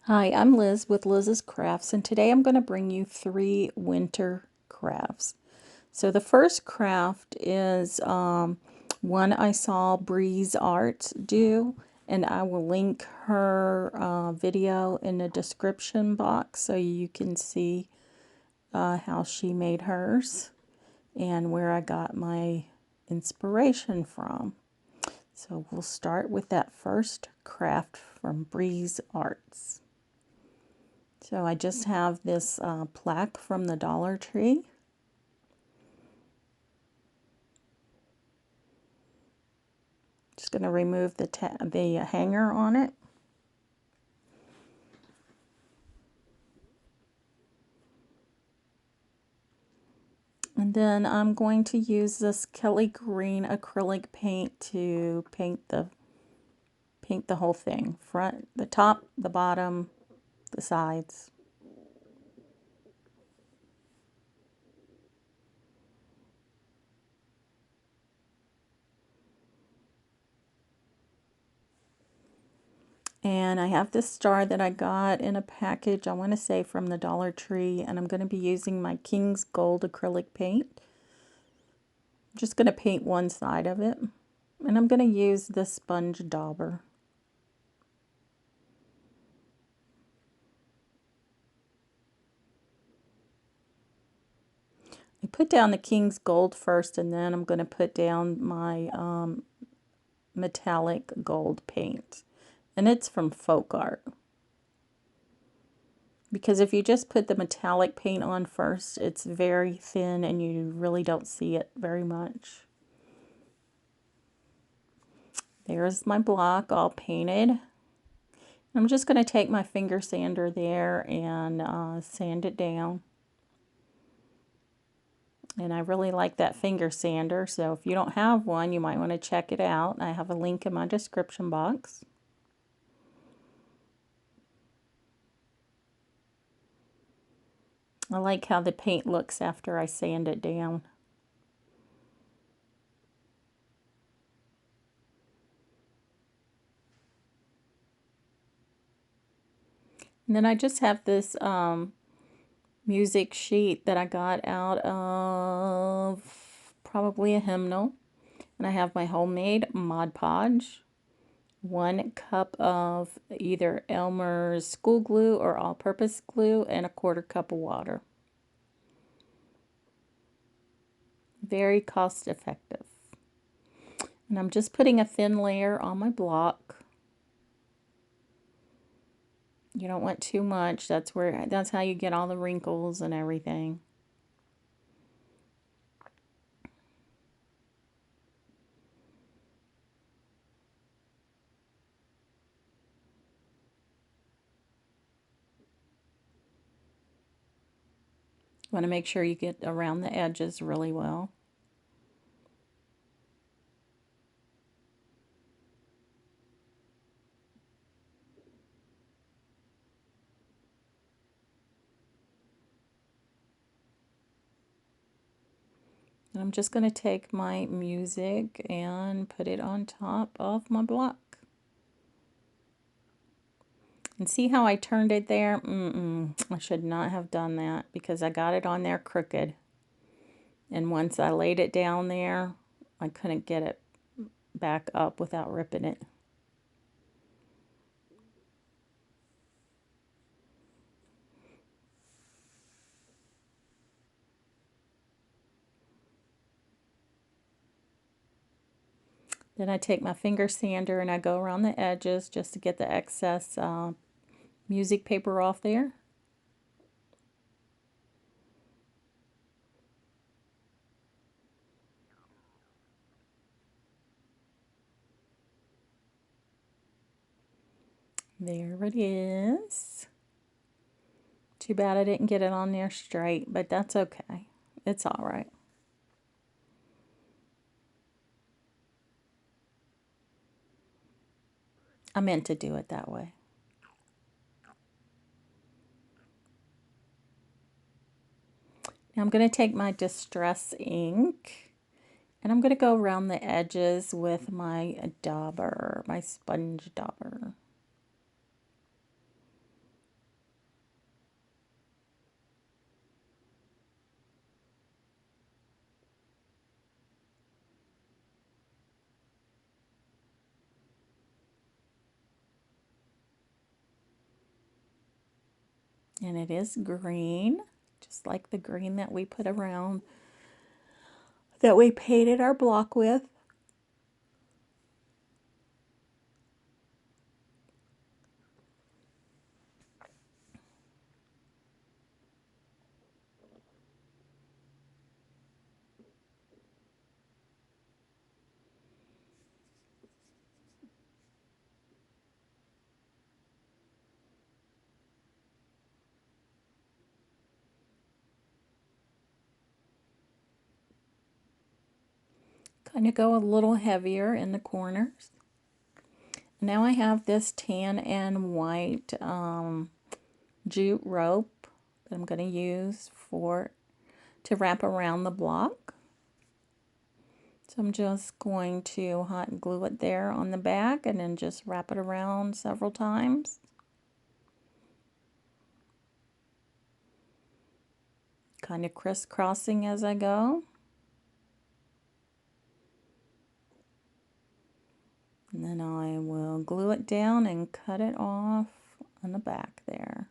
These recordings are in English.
Hi, I'm Liz with Liz's Crafts, and today I'm going to bring you 3 winter crafts. So the first craft is one I saw Breeze Art do, and I will link her video in the description box so you can see how she made hers and where I got my inspiration from. So we'll start with that first craft from Breeze Arts. So I just have this plaque from the Dollar Tree. Just going to remove the hanger on it. And then I'm going to use this Kelly Green acrylic paint to paint the whole thing. Front, the top, the bottom, the sides. And I have this star that I got in a package, I want to say from the Dollar Tree, and I'm going to be using my King's Gold acrylic paint. I'm just going to paint one side of it. And I'm going to use this sponge dauber. I put down the King's Gold first, and then I'm going to put down my metallic gold paint. And it's from Folk Art. Because if you just put the metallic paint on first, it's very thin and you really don't see it very much. There's my block all painted. I'm just going to take my finger sander there and sand it down. And I really like that finger sander, so if you don't have one, you might want to check it out. I have a link in my description box. I like how the paint looks after I sand it down. And then I just have this music sheet that I got out of probably a hymnal. And I have my homemade Mod Podge, 1 cup of either Elmer's school glue or all-purpose glue, and a 1/4 cup of water. Very cost effective. And I'm just putting a thin layer on my block. You don't want too much. That's how you get all the wrinkles and everything. You want to make sure you get around the edges really well. And I'm just going to take my music and put it on top of my block. And see how I turned it there? I should not have done that because I got it on there crooked. And once I laid it down there, I couldn't get it back up without ripping it. Then I take my finger sander and I go around the edges just to get the excess music paper off there. There it is. Too bad I didn't get it on there straight, but that's okay. It's all right. I meant to do it that way. Now I'm going to take my Distress ink and I'm going to go around the edges with my dauber, my sponge dauber. And it is green, just like the green that we put around, that we painted our block with. Kind of go a little heavier in the corners. Now I have this tan and white jute rope that I'm going to use to wrap around the block. So I'm just going to hot glue it there on the back and then just wrap it around several times. Kind of crisscrossing as I go. And then I will glue it down and cut it off on the back there.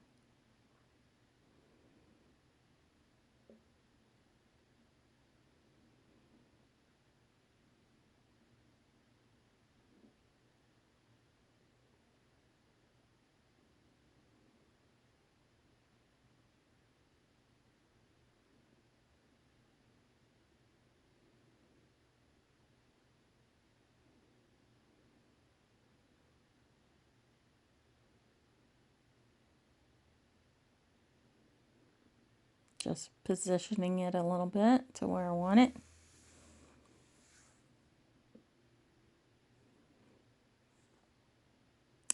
Just positioning it a little bit to where I want it.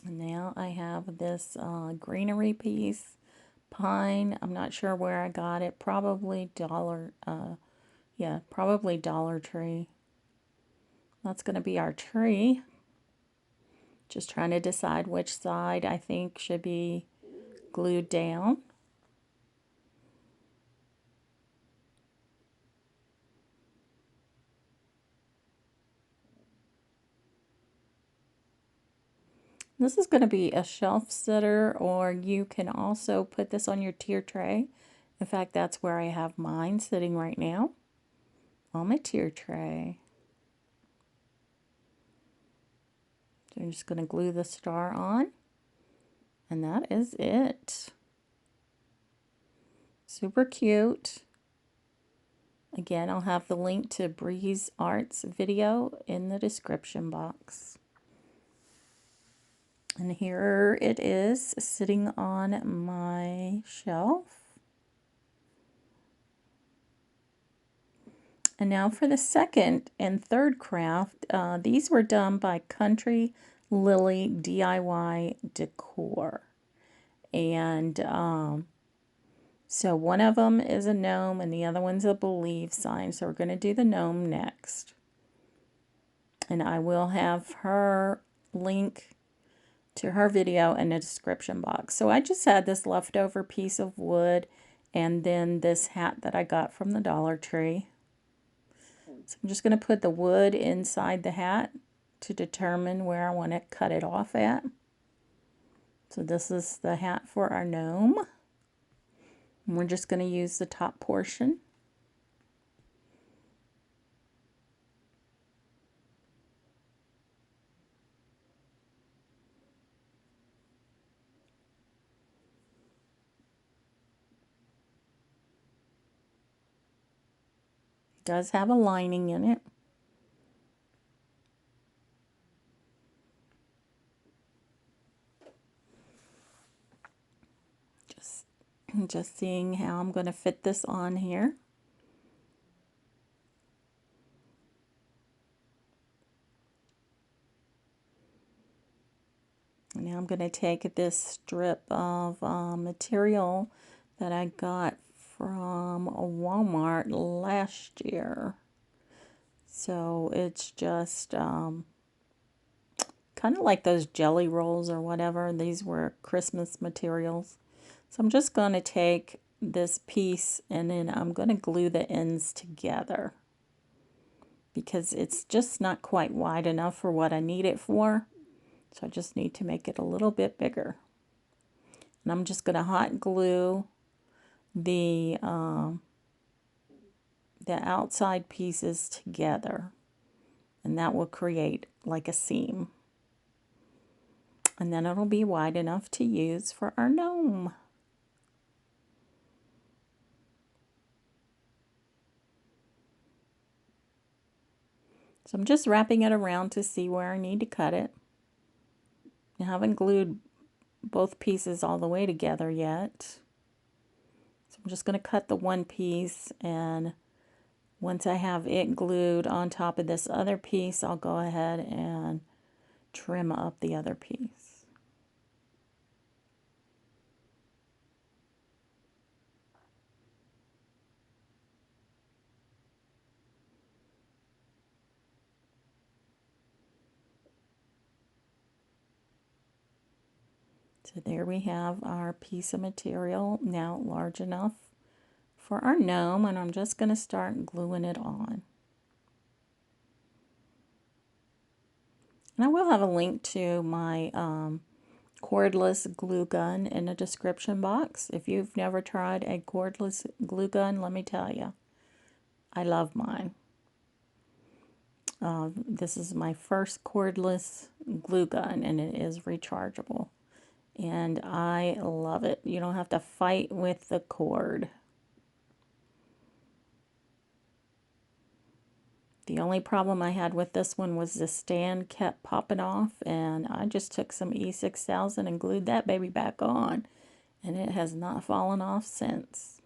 And now I have this greenery piece, pine. I'm not sure where I got it. Probably probably Dollar Tree. That's going to be our tree. Just trying to decide which side I think should be glued down. This is going to be a shelf sitter, or you can also put this on your tier tray. In fact, that's where I have mine sitting right now, on my tier tray. So I'm just going to glue the star on, and that is it. Super cute. Again, I'll have the link to Breeze Art's video in the description box. And here it is sitting on my shelf. And now for the second and third craft. These were done by Country Lily DIY Decor. And so one of them is a gnome and the other one's a believe sign. So we're going to do the gnome next. And I will have her link to her video in the description box. So I just had this leftover piece of wood and then this hat that I got from the Dollar Tree. So I'm just going to put the wood inside the hat to determine where I want to cut it off at. So this is the hat for our gnome. And we're just going to use the top portion. It does have a lining in it. Just seeing how I'm going to fit this on here. And now I'm going to take this strip of material that I got from Walmart last year. So it's just kind of like those jelly rolls or whatever. These were Christmas materials. So I'm just going to take this piece and then I'm going to glue the ends together because it's just not quite wide enough for what I need it for. So I just need to make it a little bit bigger. And I'm just going to hot glue the outside pieces together, and that will create like a seam. And then it'll be wide enough to use for our gnome. So I'm just wrapping it around to see where I need to cut it. I haven't glued both pieces all the way together yet. So I'm just going to cut the one piece, and once I have it glued on top of this other piece, I'll go ahead and trim up the other piece. So there we have our piece of material, now large enough for our gnome, and I'm just going to start gluing it on. And I will have a link to my cordless glue gun in the description box. If you've never tried a cordless glue gun, let me tell you, I love mine. This is my first cordless glue gun, and it is rechargeable. And I love it. You don't have to fight with the cord. The only problem I had with this one was the stand kept popping off, and I just took some E6000 and glued that baby back on, and it has not fallen off since.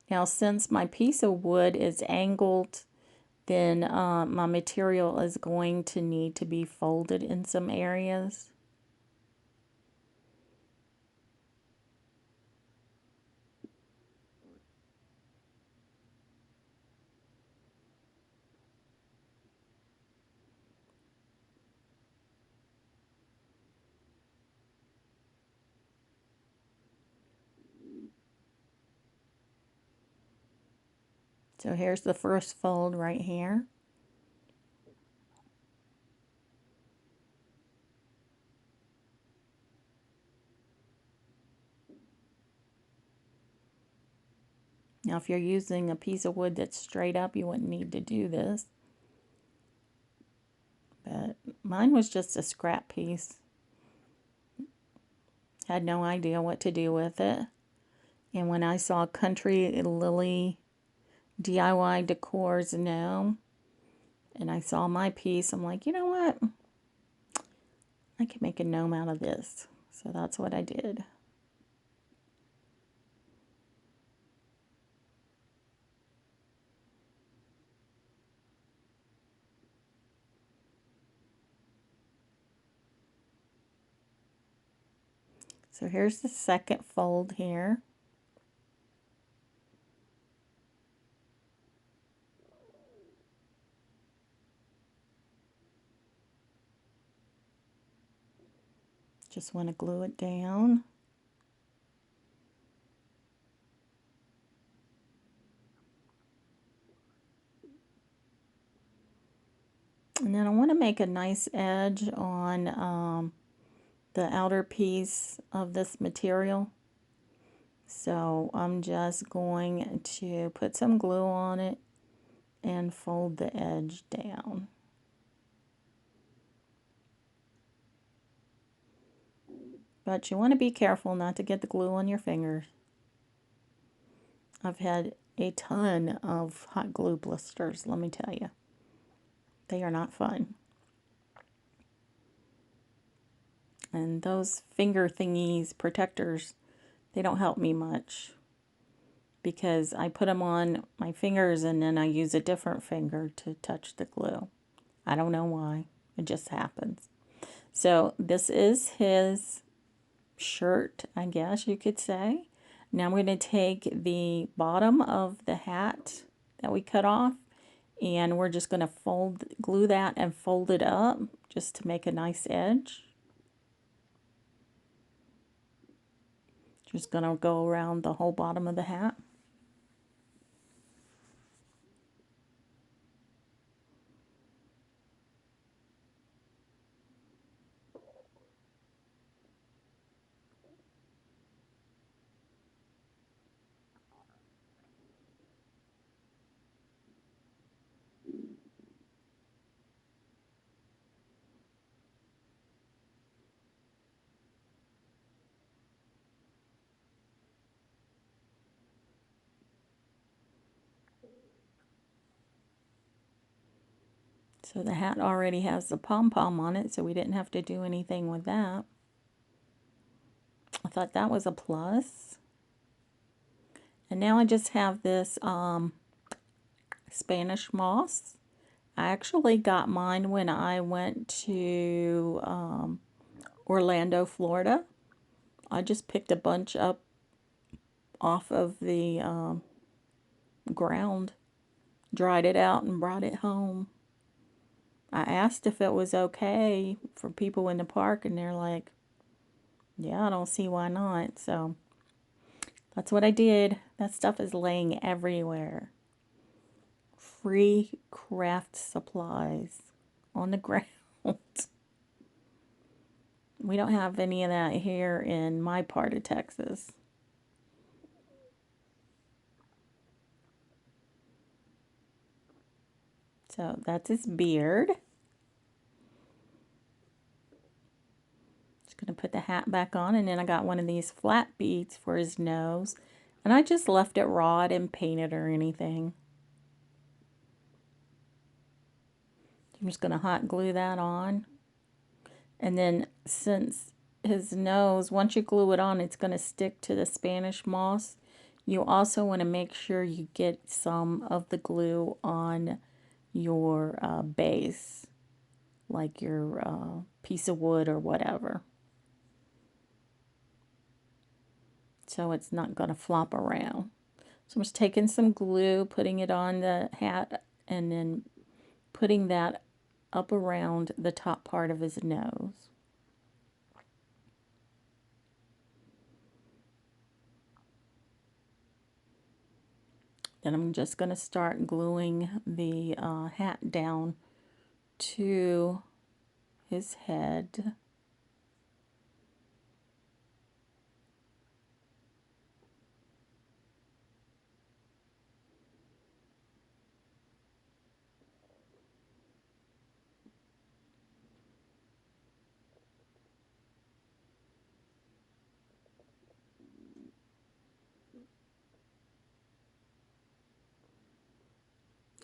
Now, since my piece of wood is angled, then my material is going to need to be folded in some areas. So here's the first fold right here. Now, if you're using a piece of wood that's straight up, you wouldn't need to do this. But mine was just a scrap piece. Had no idea what to do with it. And when I saw Country Lily DIY Decor's Gnome, and I saw my piece, I'm like, you know what? I can make a gnome out of this. So that's what I did. So here's the second fold here. Just want to glue it down. And then I want to make a nice edge on the outer piece of this material. So I'm just going to put some glue on it and fold the edge down. But you want to be careful not to get the glue on your fingers. I've had a ton of hot glue blisters, let me tell you. They are not fun. And those finger thingies, protectors, they don't help me much, because I put them on my fingers and then I use a different finger to touch the glue. I don't know why. It just happens. So this is his shirt, I guess you could say. Now I'm going to take the bottom of the hat that we cut off, and we're just going to glue that and fold it up just to make a nice edge. Just going to go around the whole bottom of the hat. So the hat already has the pom-pom on it, so we didn't have to do anything with that. I thought that was a plus. And now I just have this Spanish moss. I actually got mine when I went to Orlando, Florida. I just picked a bunch up off of the ground, dried it out, and brought it home. I asked if it was okay for people in the park, and they're like, yeah, I don't see why not. So that's what I did. That stuff is laying everywhere. Free craft supplies on the ground. We don't have any of that here in my part of Texas. So that's his beard. Just going to put the hat back on, and then I got one of these flat beads for his nose. And I just left it raw. I didn't paint it or anything. I'm just going to hot glue that on. And then since his nose, once you glue it on, it's going to stick to the Spanish moss. You also want to make sure you get some of the glue on your base, like your piece of wood or whatever. So it's not going to flop around. So I'm just taking some glue, putting it on the hat, and then putting that up around the top part of his nose. Then I'm just going to start gluing the hat down to his head.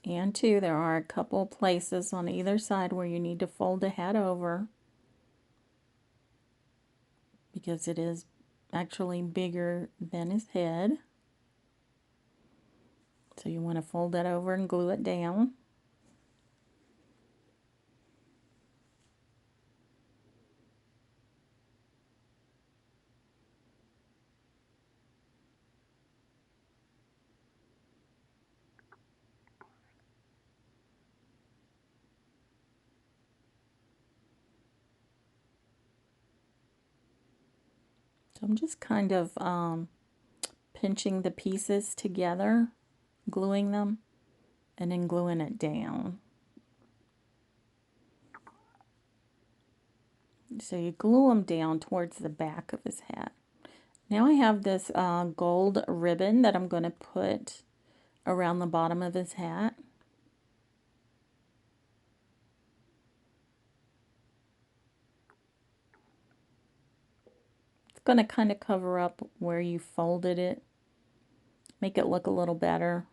And two, there are a couple places on either side where you need to fold the hat over because it is actually bigger than his head. So you want to fold that over and glue it down. So I'm just kind of pinching the pieces together, gluing them, and then gluing it down. So you glue them down towards the back of his hat. Now I have this gold ribbon that I'm going to put around the bottom of his hat. It's going to kind of cover up where you folded it, make it look a little better.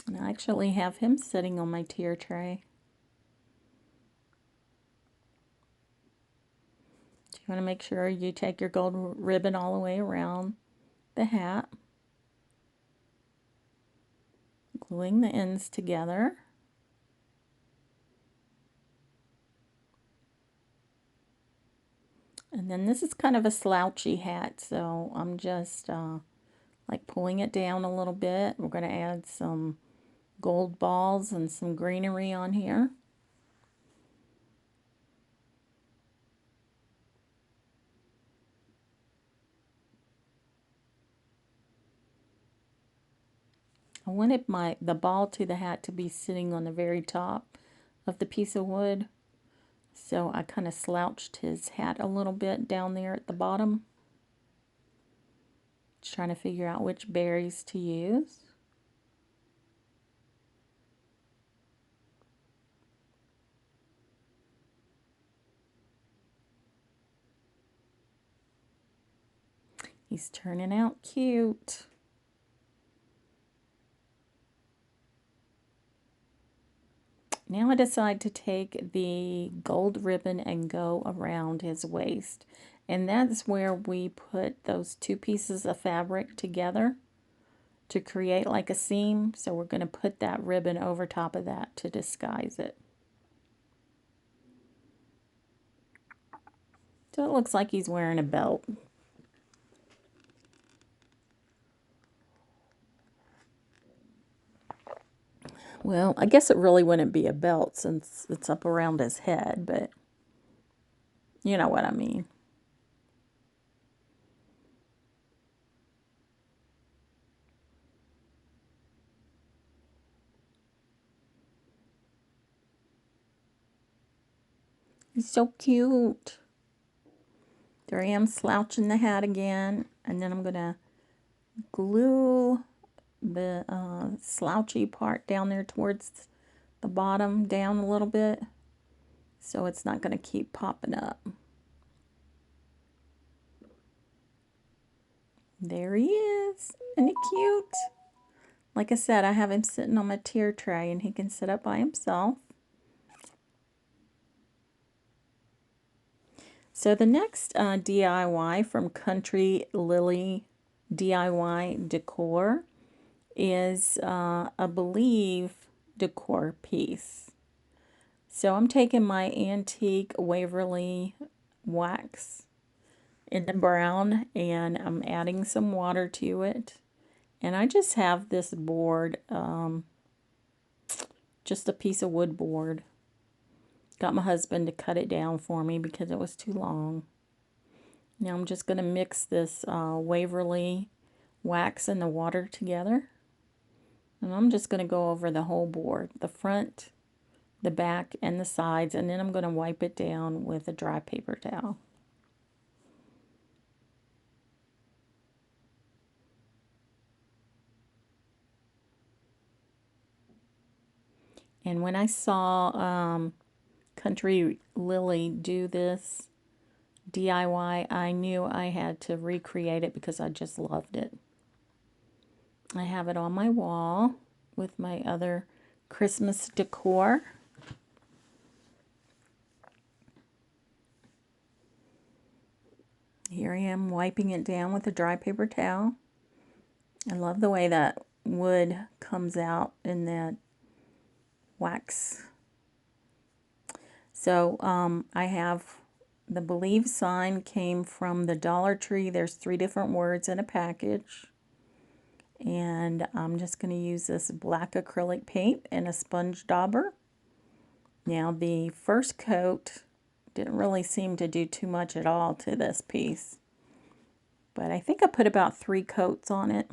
And I actually have him sitting on my tier tray. So you want to make sure you take your gold ribbon all the way around the hat, gluing the ends together. And then this is kind of a slouchy hat, so I'm just like pulling it down a little bit. We're going to add some gold balls and some greenery on here. I wanted the ball to the hat to be sitting on the very top of the piece of wood. So I kind of slouched his hat a little bit down there at the bottom. trying to figure out which berries to use. He's turning out cute. Now I decide to take the gold ribbon and go around his waist. And that's where we put those two pieces of fabric together to create like a seam. So we're going to put that ribbon over top of that to disguise it. So it looks like he's wearing a belt. Well, I guess it really wouldn't be a belt since it's up around his head, but you know what I mean. He's so cute. There I am slouching the hat again, and then I'm going to glue the slouchy part down there towards the bottom down a little bit so it's not going to keep popping up. There he is. Isn't he cute? Like I said, I have him sitting on my tier tray and he can sit up by himself. So the next DIY from Country Lily DIY Decor is a Believe decor piece. So I'm taking my antique Waverly wax in the brown and I'm adding some water to it. And I just have this board, just a piece of wood board. Got my husband to cut it down for me because it was too long. Now I'm just going to mix this Waverly wax and the water together. And I'm just going to go over the whole board, the front, the back, and the sides. And then I'm going to wipe it down with a dry paper towel. And when I saw Country Lily do this DIY, I knew I had to recreate it because I just loved it. I have it on my wall with my other Christmas decor. Here I am wiping it down with a dry paper towel. I love the way that wood comes out in that wax. So I have the Believe sign came from the Dollar Tree. There's 3 different words in a package. And I'm just going to use this black acrylic paint and a sponge dauber. Now the first coat didn't really seem to do too much at all to this piece. But I think I put about 3 coats on it.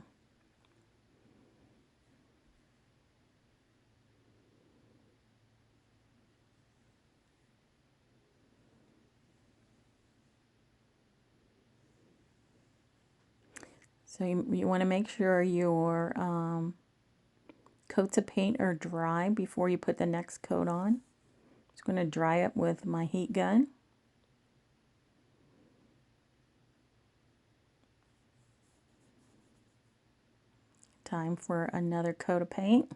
So you want to make sure your coats of paint are dry before you put the next coat on. Just going to dry it with my heat gun. Time for another coat of paint.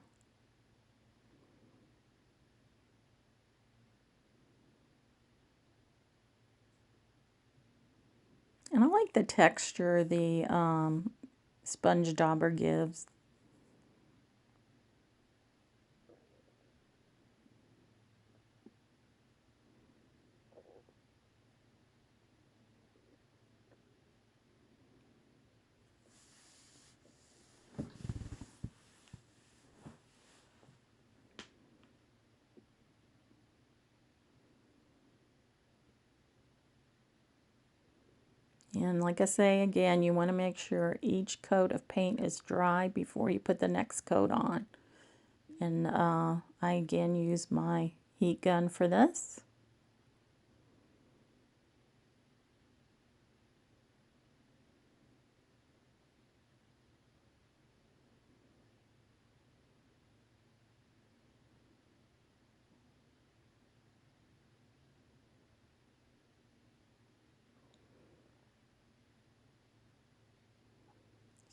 And I like the texture the sponge dauber gives. And like I say again, you want to make sure each coat of paint is dry before you put the next coat on. And I again use my heat gun for this.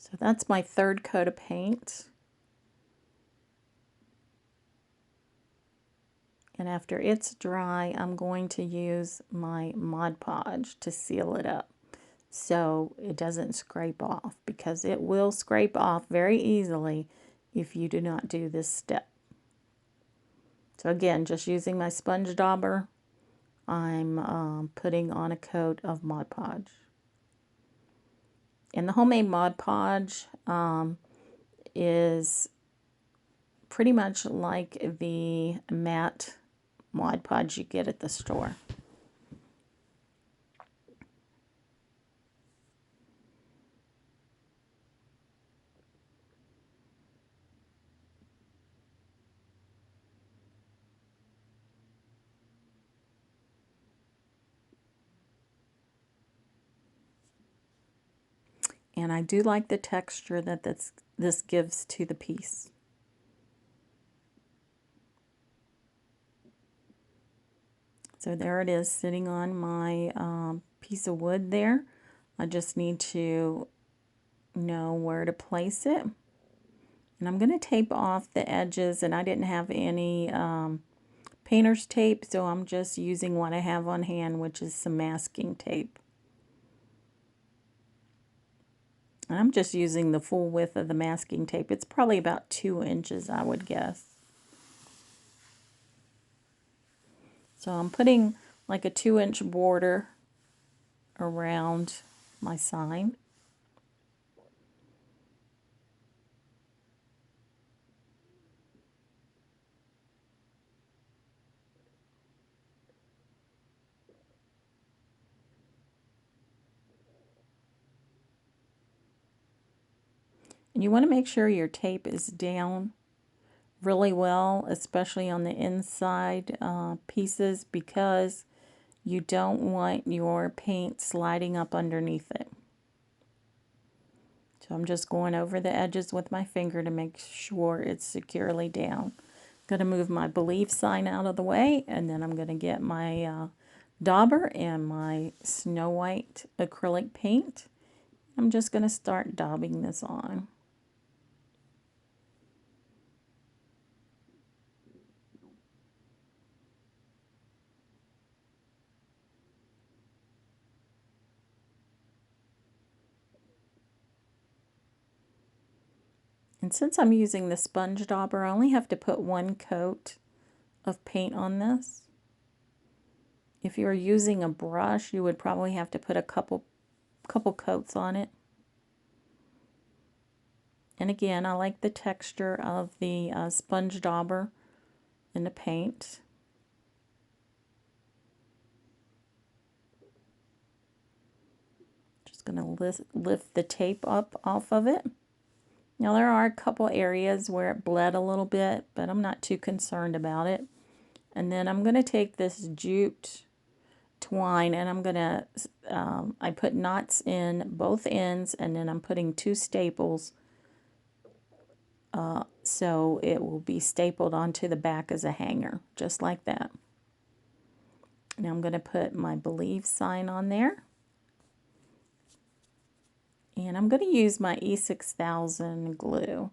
So that's my third coat of paint. And after it's dry, I'm going to use my Mod Podge to seal it up so it doesn't scrape off, because it will scrape off very easily if you do not do this step. So again, just using my sponge dauber, I'm putting on a coat of Mod Podge. And the homemade Mod Podge is pretty much like the matte Mod Podge you get at the store. And I do like the texture that this gives to the piece. So there it is, sitting on my piece of wood there. I just need to know where to place it. And I'm going to tape off the edges, and I didn't have any painter's tape, so I'm just using what I have on hand, which is some masking tape. And I'm just using the full width of the masking tape. It's probably about 2 inches, I would guess. So I'm putting like a 2-inch border around my sign. And you want to make sure your tape is down really well, especially on the inside pieces, because you don't want your paint sliding up underneath it. So I'm just going over the edges with my finger to make sure it's securely down. Going to move my believe sign out of the way, and then I'm going to get my dauber and my Snow White acrylic paint. I'm just going to start daubing this on. And since I'm using the sponge dauber, I only have to put 1 coat of paint on this. If you were using a brush, you would probably have to put a couple coats on it. And again, I like the texture of the sponge dauber in the paint. Just going to lift the tape up off of it. Now there are a couple areas where it bled a little bit, but I'm not too concerned about it. And then I'm going to take this jute twine, and I'm going to, I put knots in both ends, and then I'm putting 2 staples so it will be stapled onto the back as a hanger, just like that. Now I'm going to put my believe sign on there. And I'm going to use my E6000 glue.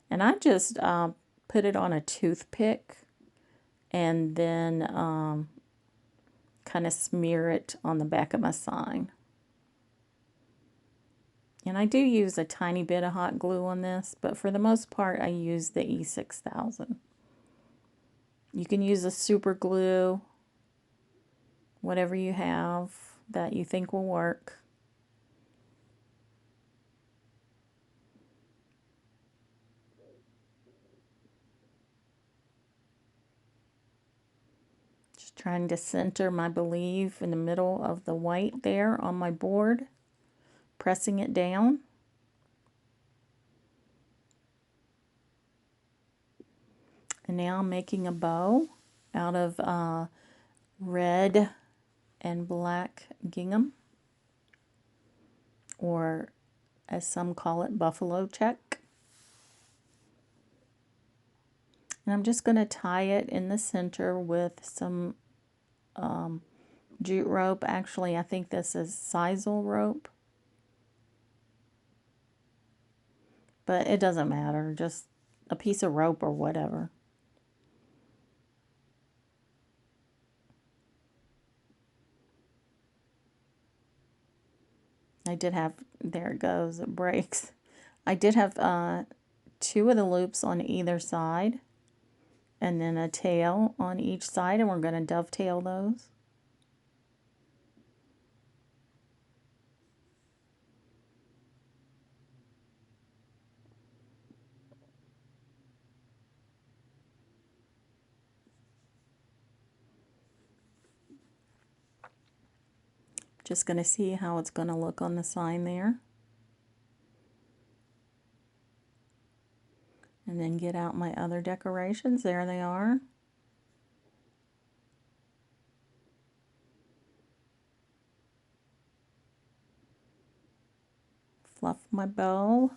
And I just put it on a toothpick and then kind of smear it on the back of my sign. And I do use a tiny bit of hot glue on this, but for the most part I use the E6000. You can use a super glue, whatever you have that you think will work. Just trying to center my believe in the middle of the white there on my board, pressing it down. And now I'm making a bow out of red and black gingham, or as some call it, buffalo check. And I'm just going to tie it in the center with some jute rope. Actually, I think this is sisal rope. but it doesn't matter, just a piece of rope or whatever. I did have, there it goes, it breaks. I did have 2 of the loops on either side, and then a tail on each side, and we're going to dovetail those. Just going to see how it's going to look on the sign there. And then get out my other decorations. There they are. Fluff my bow.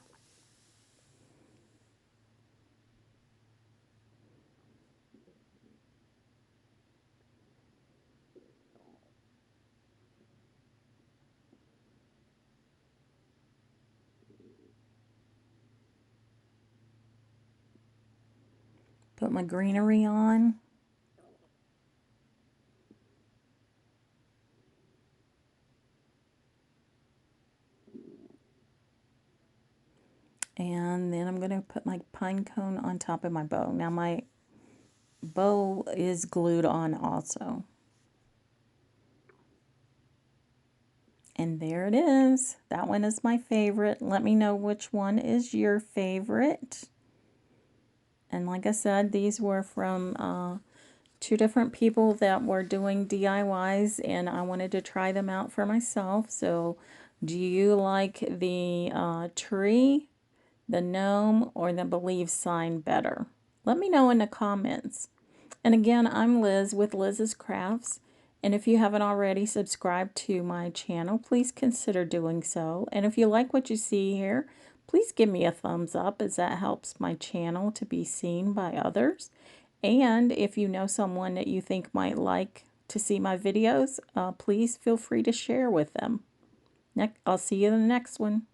Put my greenery on. And then I'm going to put my pine cone on top of my bow. Now my bow is glued on also. And there it is. That one is my favorite. Let me know which one is your favorite. And like I said, these were from 2 different people that were doing DIYs, and I wanted to try them out for myself. So do you like the tree, the gnome, or the believe sign better? Let me know in the comments. And again, I'm Liz with Liz's Crafts. And if you haven't already subscribed to my channel, please consider doing so. And if you like what you see here, please give me a thumbs up, as that helps my channel to be seen by others. And if you know someone that you think might like to see my videos, please feel free to share with them. I'll see you in the next one.